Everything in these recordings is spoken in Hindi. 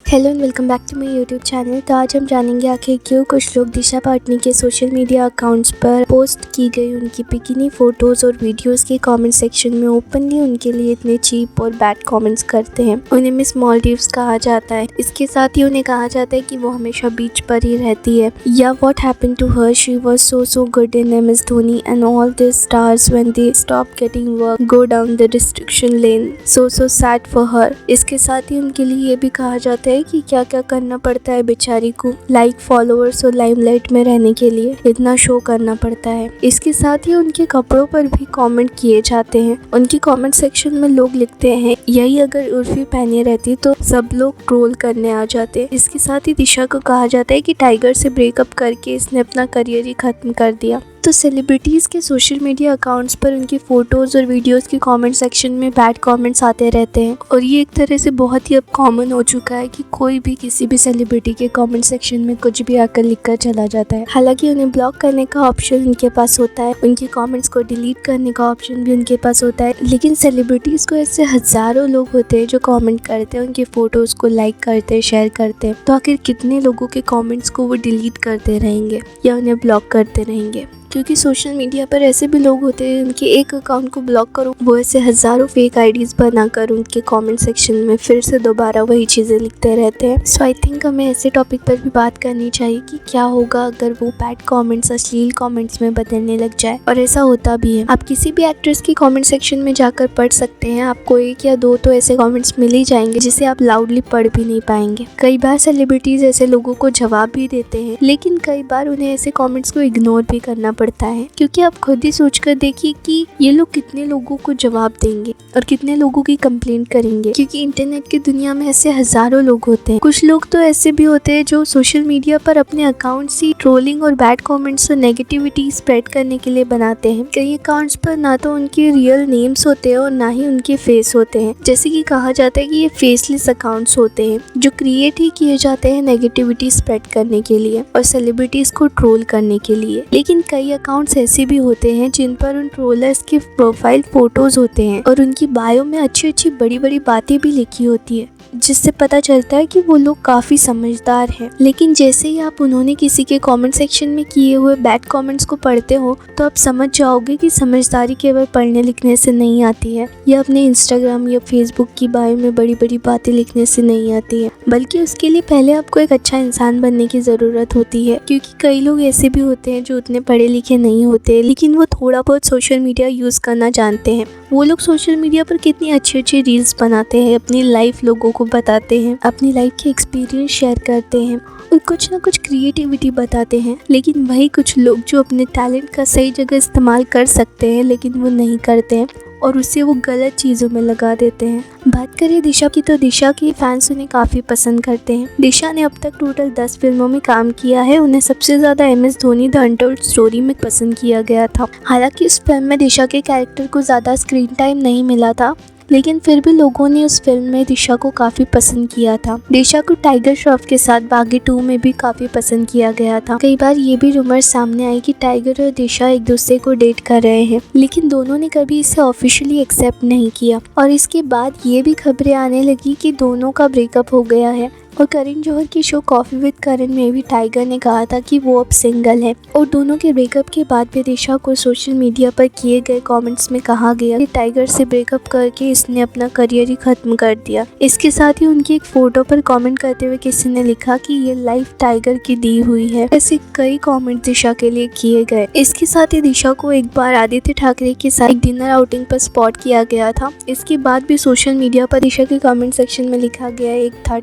Hello and welcome back to my YouTube channel. तो आज हम जानेंगे आखिर क्यों कुछ लोग दिशा पाटनी के सोशल मीडिया अकाउंट्स पर पोस्ट की गई उनकी बिकिनी फोटोज़ और वीडियोस के कमेंट सेक्शन में ओपनली उनके लिए इतने चीप और बैड कमेंट्स करते हैं। उन्हें मिस मालदीव्स कहा जाता है। इसके साथ ही उन्हें कहा जाता है कि वो हमेशा बीच पर ही रहती है। या what happened to her, she was so good in MS Dhoni and all the stars when they stop getting work go down the destruction lane, so sad for her. इसके साथ ही उनके लिए ये भी कहा जाता है कि क्या क्या करना पड़ता है बेचारी को लाइक फॉलोअर्स और लाइमलाइट में रहने के लिए, इतना शो करना पड़ता है। इसके साथ ही उनके कपड़ों पर भी कमेंट किए जाते हैं। उनके कमेंट सेक्शन में लोग लिखते हैं यही अगर उर्फी पहने रहती तो सब लोग ट्रोल करने आ जाते। इसके साथ ही दिशा को कहा जाता है कि टाइगर से ब्रेकअप करके इसने अपना करियर ही खत्म कर दिया। तो सेलिब्रिटीज़ के सोशल मीडिया अकाउंट्स पर उनकी फ़ोटोज़ और वीडियोस के कमेंट सेक्शन में बैड कमेंट्स आते रहते हैं और ये एक तरह से बहुत ही अब कॉमन हो चुका है कि कोई भी किसी भी सेलिब्रिटी के कमेंट सेक्शन में कुछ भी आकर लिखकर चला जाता है। हालांकि उन्हें ब्लॉक करने का ऑप्शन उनके पास होता है, उनके कमेंट्स को डिलीट करने का ऑप्शन भी उनके पास होता है, लेकिन सेलिब्रिटीज़ को ऐसे हज़ारों लोग होते हैं जो कॉमेंट करते हैं, उनकी फ़ोटोज़ को लाइक करते हैं, शेयर करते हैं। तो आखिर कितने लोगों के कॉमेंट्स को वो डिलीट करते रहेंगे या उन्हें ब्लॉक करते रहेंगे? क्योंकि सोशल मीडिया पर ऐसे भी लोग होते हैं उनके एक अकाउंट को ब्लॉक करो, वो ऐसे हज़ारों फेक आईडीज़ बनाकर उनके कमेंट सेक्शन में फिर से दोबारा वही चीज़ें लिखते रहते हैं। सो आई थिंक हमें ऐसे टॉपिक पर भी बात करनी चाहिए कि क्या होगा अगर वो बैड कमेंट्स अश्लील कमेंट्स में बदलने लग जाए, और ऐसा होता भी है। आप किसी भी एक्ट्रेस की कमेंट सेक्शन में जाकर पढ़ सकते हैं, आपको एक या दो तो ऐसे कमेंट्स मिल ही जाएंगे जिसे आप लाउडली पढ़ भी नहीं पाएंगे। कई बार सेलिब्रिटीज़ ऐसे लोगों को जवाब भी देते हैं, लेकिन कई बार उन्हें ऐसे कॉमेंट्स को इग्नोर भी करना पड़ता है, क्योंकि आप खुद ही सोच कर देखिए कि ये लोग कितने लोगों को जवाब देंगे और कितने लोगों की कंप्लेंट करेंगे। क्योंकि इंटरनेट की दुनिया में ऐसे हज़ारों लोग होते हैं। कुछ लोग तो ऐसे भी होते हैं जो सोशल मीडिया पर अपने अकाउंट से ट्रोलिंग और बैड कमेंट्स और नेगेटिविटी स्प्रेड करने के लिए बनाते हैं। कई अकाउंट्स पर ना तो उनके रियल नेम्स होते हैं और ना ही उनके फेस होते हैं। जैसे कि कहा जाता है कि ये फेसलेस अकाउंट्स होते हैं जो क्रिएट ही किए जाते हैं नेगेटिविटी स्प्रेड करने के लिए और सेलिब्रिटीज को ट्रोल करने के लिए। लेकिन कई अकाउंट्स ऐसे भी होते हैं जिन पर उन ट्रोलर्स के प्रोफाइल फोटोज होते हैं और उनकी बायो में अच्छी अच्छी बड़ी बड़ी बातें भी लिखी होती है, जिससे पता चलता है कि वो लोग काफ़ी समझदार हैं। लेकिन जैसे ही आप उन्होंने किसी के कमेंट सेक्शन में किए हुए बैड कमेंट्स को पढ़ते हो तो आप समझ जाओगे कि समझदारी केवल पढ़ने लिखने से नहीं आती है या अपने इंस्टाग्राम या फेसबुक की बायो में बड़ी बड़ी बातें लिखने से नहीं आती है, बल्कि उसके लिए पहले आपको एक अच्छा इंसान बनने की ज़रूरत होती है। क्योंकि कई लोग ऐसे भी होते हैं जो उतने पढ़े लिखे नहीं होते, लेकिन वो थोड़ा बहुत सोशल मीडिया यूज़ करना जानते हैं। वो लोग सोशल मीडिया पर कितनी अच्छी अच्छी रील्स बनाते हैं, अपनी लाइफ लोगों को बताते हैं, अपनी लाइफ के एक्सपीरियंस शेयर करते हैं और कुछ ना कुछ क्रिएटिविटी बताते हैं। लेकिन वही कुछ लोग जो अपने टैलेंट का सही जगह इस्तेमाल कर सकते हैं लेकिन वो नहीं करते हैं और उसे वो गलत चीज़ों में लगा देते हैं। बात करें दिशा की, तो दिशा के फैंस उन्हें काफ़ी पसंद करते हैं। दिशा ने अब तक टोटल 10 फिल्मों में काम किया है। उन्हें सबसे ज़्यादा MS Dhoni the untold story में पसंद किया गया था। हालांकि इस फिल्म में दिशा के कैरेक्टर को ज़्यादा स्क्रीन टाइम नहीं मिला था, लेकिन फिर भी लोगों ने उस फिल्म में दिशा को काफ़ी पसंद किया था। दिशा को टाइगर श्रॉफ के साथ बागी 2 में भी काफ़ी पसंद किया गया था। कई बार ये भी रूमर सामने आई कि टाइगर और दिशा एक दूसरे को डेट कर रहे हैं, लेकिन दोनों ने कभी इसे ऑफिशियली एक्सेप्ट नहीं किया। और इसके बाद ये भी खबरें आने लगी कि दोनों का ब्रेकअप हो गया है। और करण जौहर की शो कॉफी विद करण में भी टाइगर ने कहा था कि वो अब सिंगल है। और दोनों के ब्रेकअप के बाद भी दिशा को सोशल मीडिया पर किए गए कमेंट्स में कहा गया कि टाइगर से ब्रेकअप करके इसने अपना करियर ही खत्म कर दिया। इसके साथ ही उनकी एक फोटो पर कमेंट करते हुए किसी ने लिखा कि ये लाइफ टाइगर की दी हुई है। ऐसे कई कमेंट दिशा के लिए किए गए। इसके साथ ही दिशा को एक बार आदित्य ठाकरे के साथ एक डिनर आउटिंग पर स्पॉट किया गया था। इसके बाद भी सोशल मीडिया पर दिशा के कमेंट सेक्शन में लिखा गया एक था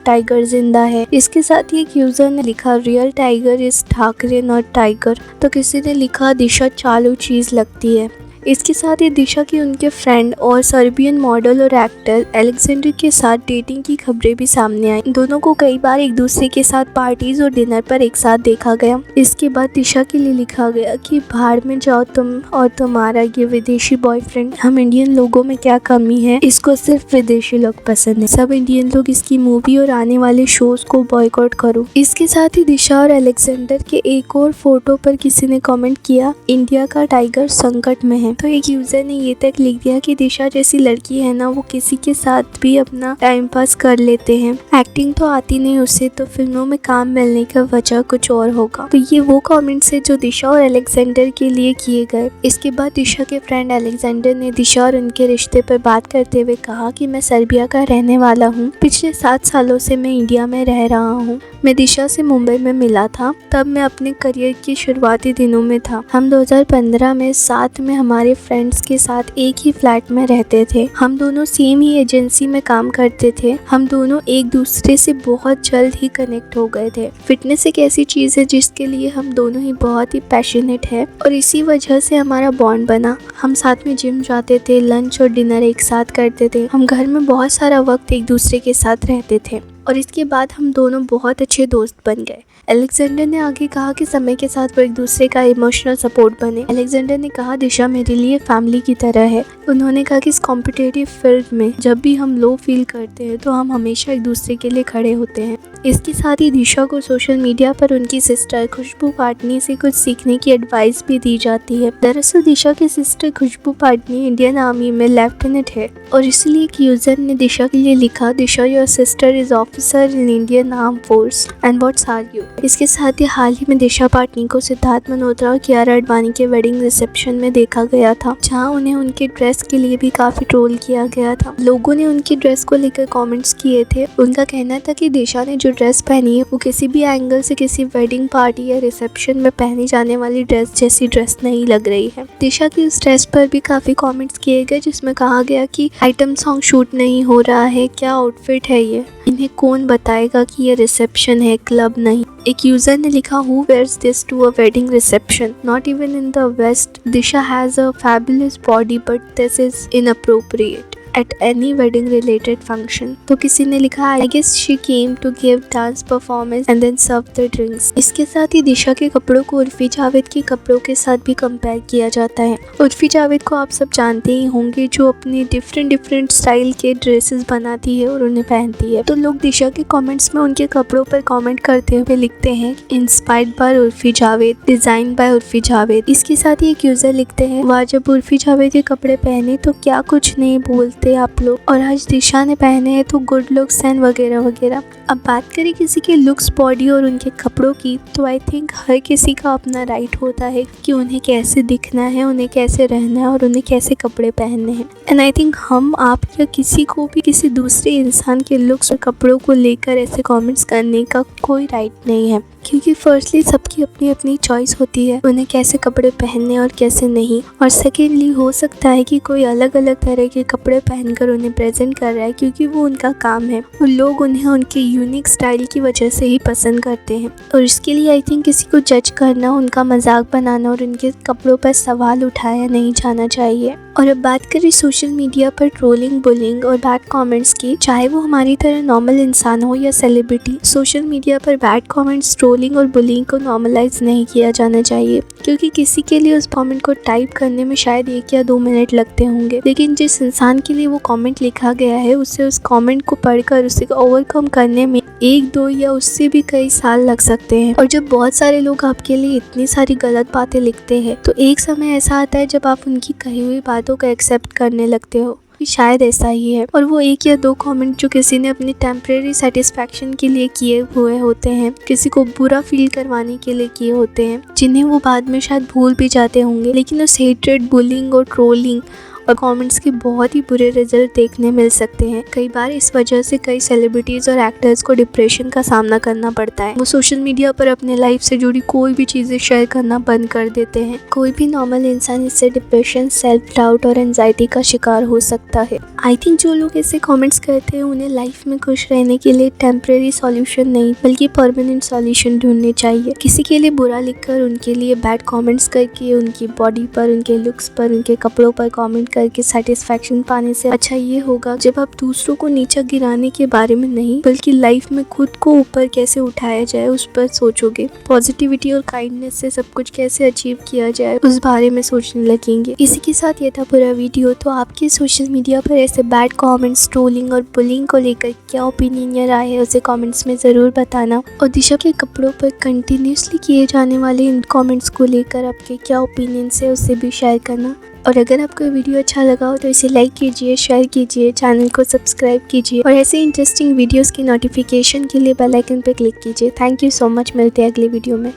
टाइगर जिंदा है। इसके साथ ही एक यूजर ने लिखा real tiger is Thackeray not tiger. तो किसी ने लिखा दिशा चालू चीज लगती है। इसके साथ ही दिशा की उनके फ्रेंड और सर्बियन मॉडल और एक्टर अलेक्जेंडर के साथ डेटिंग की खबरें भी सामने आई। दोनों को कई बार एक दूसरे के साथ पार्टीज और डिनर पर एक साथ देखा गया। इसके बाद दिशा के लिए लिखा गया कि भाड़ में जाओ तुम और तुम्हारा ये विदेशी बॉयफ्रेंड, हम इंडियन लोगों में क्या कमी है, इसको सिर्फ विदेशी लोग पसंद है, सब इंडियन लोग इसकी मूवी और आने वाले शोज को बॉयकॉट करो। इसके साथ ही दिशा और अलेक्जेंडर के एक और फोटो पर किसी ने कमेंट किया इंडिया का टाइगर संकट में है। हैं। तो एक यूजर ने ये तक लिख दिया कि दिशा जैसी लड़की है ना, वो किसी के साथ भी अपना टाइम पास कर लेते हैं। एक्टिंग तो आती नहीं उसे, तो फिल्मों में काम मिलने का वजह कुछ और होगा। तो ये वो कमेंट्स है जो दिशा और अलेक्जेंडर के लिए किए गए। इसके बाद दिशा के फ्रेंड अलेक्जेंडर ने दिशा और उनके रिश्ते पर बात करते हुए कहा कि मैं सर्बिया का रहने वाला हूँ। पिछले 7 सालों से मैं इंडिया में रह रहा हूँ। मैं दिशा से मुंबई में मिला था, तब मैं अपने करियर की शुरुआती दिनों में था। हम 2015 में साथ में हमारे फ्रेंड्स के साथ एक ही फ्लैट में रहते थे। हम दोनों सेम ही एजेंसी में काम करते थे। हम दोनों एक दूसरे से बहुत जल्द ही कनेक्ट हो गए थे। फिटनेस एक ऐसी चीज़ है जिसके लिए हम दोनों ही बहुत ही पैशनेट है और इसी वजह से हमारा बॉन्ड बना। हम साथ में जिम जाते थे, लंच और डिनर एक साथ करते थे। हम घर में बहुत सारा वक्त एक दूसरे के साथ रहते थे और इसके बाद हम दोनों बहुत अच्छे दोस्त बन गए। अलेक्जेंडर ने आगे कहा कि समय के साथ वो एक दूसरे का इमोशनल सपोर्ट बने। अलेक्जेंडर ने कहा दिशा मेरे लिए फैमिली की तरह है। उन्होंने कहा कि इस कॉम्पिटिटिव फील्ड में जब भी हम लो फील करते हैं तो हम हमेशा एक दूसरे के लिए खड़े होते हैं। इसके साथ ही दिशा को सोशल मीडिया पर उनकी सिस्टर खुशबू पाटनी से कुछ सीखने की एडवाइस भी दी जाती है। दरअसल दिशा की सिस्टर खुशबू पाटनी इंडियन आर्मी में लेफ्टिनेंट है और इसलिए एक यूजर ने दिशा के लिए लिखा, Disha your sister is officer in Indian arm force and what's are you. इसके साथ ही हाल ही में दिशा पाटनी को सिद्धार्थ मल्होत्रा और कियारा आडवाणी के वेडिंग रिसेप्शन में देखा गया था, जहां उन्हें उनके ड्रेस के लिए भी काफी ट्रोल किया गया था। लोगों ने उनकी ड्रेस को लेकर कमेंट्स किए थे। उनका कहना था कि दिशा ने जो ड्रेस पहनी है वो किसी भी एंगल से किसी वेडिंग पार्टी या रिसेप्शन में पहनी जाने वाली ड्रेस जैसी ड्रेस नहीं लग रही है। दिशा की इस ड्रेस पर भी काफी कमेंट्स किए गए, जिसमें कहा गया कि आइटम सॉन्ग शूट नहीं हो रहा है, क्या आउटफिट है ये, इन्हें कौन बताएगा कि ये रिसेप्शन है, क्लब नहीं। एक यूजर ने लिखा, who wears this to a wedding reception, not even in the west, Disha has a fabulous body but this is inappropriate at any wedding related function। तो किसी ने लिखा, I guess she came to give dance performance and then serve the drinks। इसके साथ ही दिशा के कपड़ों को उर्फी जावेद के कपड़ों के साथ भी कंपेयर किया जाता है। उर्फी जावेद को आप सब जानते ही होंगे, जो अपने डिफरेंट स्टाइल के ड्रेसेस बनाती है और उन्हें पहनती है। तो लोग दिशा के कमेंट्स में उनके कपड़ों पर कमेंट करते हुए लिखते हैं, inspired by Urfi Javed, design by Urfi Javed. इसके साथ ही एक यूजर लिखते हैं, वाह जब उर्फी जावेद के कपड़े पहने तो क्या कुछ नहीं बोलते आप लोग, और आज दिशा ने पहने हैं तो गुड लुक्स एंड वगैरह वगैरह। अब बात करें किसी के लुक्स, बॉडी और उनके कपड़ों की, तो आई थिंक हर किसी का अपना राइट होता है कि उन्हें कैसे दिखना है, उन्हें कैसे रहना है और उन्हें कैसे कपड़े पहनने हैं। एंड आई थिंक हम, आप या किसी को भी किसी दूसरे इंसान के लुक्स और कपड़ों को लेकर ऐसे कमेंट्स करने का कोई राइट नहीं है, क्योंकि फर्स्टली सबकी अपनी अपनी चॉइस होती है उन्हें कैसे कपड़े पहनने और कैसे नहीं। और सेकेंडली हो सकता है कि कोई अलग अलग तरह के कपड़े पहनकर उन्हें प्रेजेंट कर रहा है क्योंकि वो उनका काम है और लोग उन्हें उनके यूनिक स्टाइल की वजह से ही पसंद करते हैं। और इसके लिए आई थिंक किसी को जज करना, उनका मजाक बनाना और उनके कपड़ों पर सवाल उठाया नहीं जाना चाहिए। और अब बात करें सोशल मीडिया पर ट्रोलिंग, बुलिंग और बैड कमेंट्स की, चाहे वो हमारी तरह नॉर्मल इंसान हो या सेलिब्रिटी, सोशल मीडिया पर बैड कमेंट्स, ट्रोलिंग और बुलिंग को नॉर्मलाइज नहीं किया जाना चाहिए, क्योंकि किसी के लिए उस कमेंट को टाइप करने में शायद 1 या 2 मिनट लगते होंगे, लेकिन जिस इंसान के लिए वो कमेंट लिखा गया है उसे उस कमेंट को पढ़कर उसे ओवरकम करने में 1, 2 या उससे भी कई साल लग सकते हैं। और जब बहुत सारे लोग आपके लिए इतनी सारी गलत बातें लिखते हैं तो एक समय ऐसा आता है जब आप उनकी कही हुई बातों को एक्सेप्ट करने लगते हो। शायद ऐसा ही है। और वो 1 या 2 कमेंट जो किसी ने अपनी टेम्परेरी सेटिस्फैक्शन के लिए किए हुए होते हैं, किसी को बुरा फील करवाने के लिए किए होते हैं, जिन्हें वो बाद में शायद भूल भी जाते होंगे, लेकिन उस हेट्रेड, बुलिंग और ट्रोलिंग और कमेंट्स के बहुत ही बुरे रिजल्ट देखने मिल सकते हैं। कई बार इस वजह से कई सेलिब्रिटीज और एक्टर्स को डिप्रेशन का सामना करना पड़ता है। वो सोशल मीडिया पर अपने लाइफ से जुड़ी कोई भी चीजें शेयर करना बंद कर देते हैं। कोई भी नॉर्मल इंसान इससे डिप्रेशन, सेल्फ डाउट और एंजाइटी का शिकार हो सकता है। आई थिंक जो लोग ऐसे कमेंट्स करते हैं उन्हें लाइफ में खुश रहने के लिए टेम्परेरी सॉल्यूशन नहीं बल्कि परमानेंट सॉल्यूशन ढूंढने चाहिए। किसी के लिए बुरा लिखकर, उनके लिए बैड कमेंट्स करके, उनकी बॉडी पर, उनके लुक्स पर, उनके कपड़ों पर कमेंट करके सेटिस्फैक्शन पाने से अच्छा ये होगा जब आप दूसरों को नीचा गिराने के बारे में नहीं बल्कि लाइफ में खुद को ऊपर कैसे उठाया जाए उस पर सोचोगे। पॉजिटिविटी और काइंडनेस से सब कुछ कैसे अचीव किया जाए उस बारे में सोचने लगेंगे। इसी के साथ ये था पूरा वीडियो। तो आपके सोशल मीडिया पर ऐसे बैड कमेंट्स, ट्रोलिंग और बुलिंग को लेकर क्या ओपिनियन या राय है उसे कमेंट्स में ज़रूर बताना। और दिशा के कपड़ों पर कंटिन्यूसली किए जाने वाले इन कमेंट्स को लेकर आपके क्या ओपिनियंस है उसे भी शेयर करना। और अगर आपको वीडियो अच्छा लगा हो तो इसे लाइक कीजिए, शेयर कीजिए, चैनल को सब्सक्राइब कीजिए और ऐसे इंटरेस्टिंग वीडियोस की नोटिफिकेशन के लिए बेल आइकन पर क्लिक कीजिए। Thank you so much. मिलते हैं अगले वीडियो में।